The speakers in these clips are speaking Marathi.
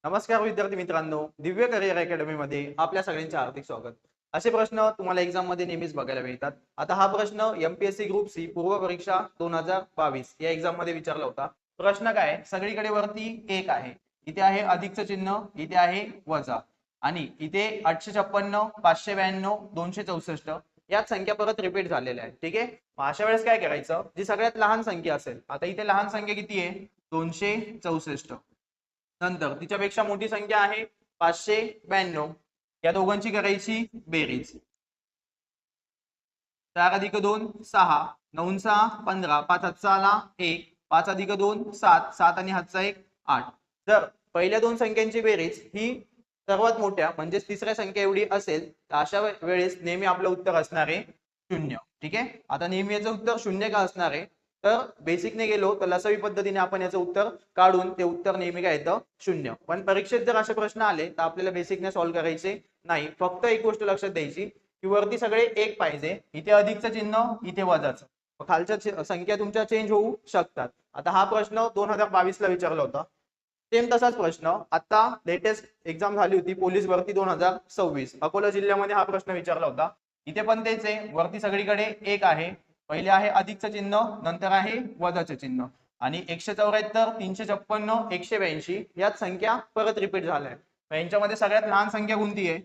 नमस्कार विद्यार्थी मित्रांनो, दिव्य करिअर अकॅडमी मध्ये आपल्या सगळ्यांचे हार्दिक स्वागत। असे प्रश्न तुम्हाला एक्झाम मध्ये नेहमीच बघायला मिळतात। आता हा प्रश्न एमपीएससी ग्रुप सी पूर्व परीक्षा 2022 या एक्झाम मध्ये विचारला होता। प्रश्न काय आहे, सगळीकडे वरती एक आहे, इथे आहे अधिकचं चिन्ह, इथे आहे वजा आणि इथे 856, 592, 264 याच संख्या परत रिपीट झालेल्या आहेत। ठीक आहे, मग अशा वेळेस काय करायचं, जी सगळ्यात लहान संख्या असेल, आता इथे लहान संख्या किती आहे 264, नंतर तिच्यापेक्षा मोठी संख्या आहे 592, या दोघांची करायची बेरीज। 4 अधिक 2 6, 9 6 15, 5 हातचा आला 1, 5 अधिक 2 7, 7 आणि हातचा 1 8। जर पहिल्या दोन संख्यांची बेरीज ही सर्वात मोठ्या म्हणजे तिसऱ्या संख्या एवढी असेल तर अशा वेळेस नेहमी आपलं उत्तर असणार आहे 0। ठीक आहे, आता नेहमी याचं उत्तर 0 का असणार आहे, तर बेसिकने गेलो तर लसावी पद्धतीने आपण याचं उत्तर काढून ते उत्तर नेहमी काय येतं 0। पण परीक्षेत जर असे प्रश्न आले तर आपल्याला बेसिकने सॉल्व्ह करायचे नाही, फक्त एक गोष्ट लक्षात द्यायची की वरती सगळे एक पाहिजे, इथे अधिकचं चिन्ह इथे वजाचं, खालच्या संख्या तुमच्या चेंज होऊ शकतात। आता हा प्रश्न 2022 ला विचारला होता, सेम तसाच प्रश्न आता लेटेस्ट एक्झाम झाली होती पोलीस भरती 2026 अकोला जिल्ह्यामध्ये हा प्रश्न विचारला होता। इथे पण तेच आहे, वरती सगळीकडे एक आहे, पहिले आहे अधिकचं चिन्ह, नंतर आहे वजाचं चिन्ह आणि 174, 356, 182 याच संख्या परत रिपीट झाल्या आहेत। यांच्यामध्ये सगळ्यात लहान संख्या कोणती आहे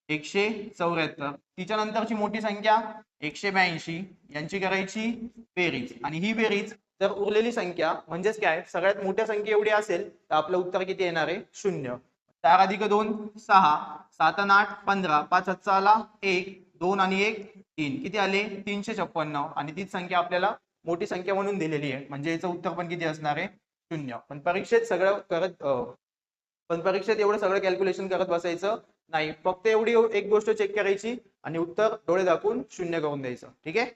174, तिच्या नंतरची मोठी संख्या 182, यांची करायची बेरीज आणि ही बेरीज जर उरलेली संख्या म्हणजेच काय सगळ्यात मोठ्या संख्या एवढी असेल तर आपलं उत्तर किती येणार आहे 0। 4 अधिक 2 6, 7 आणि 8 15, 5 हातचा आला 1, 2 आणि 1 3, किती आले 356 आणि तीच संख्या आपल्याला मोठी संख्या म्हणून दिलेली आहे, म्हणजे याचं उत्तर पण किती असणार आहे 0। पण परीक्षेत सगळं करत पण परीक्षेत एवढं सगळं कॅल्क्युलेशन करत बसायचं नाही, फक्त एवढी एक गोष्ट चेक करायची आणि उत्तर डोळे दाखवून 0 करून द्यायचं। ठीक आहे।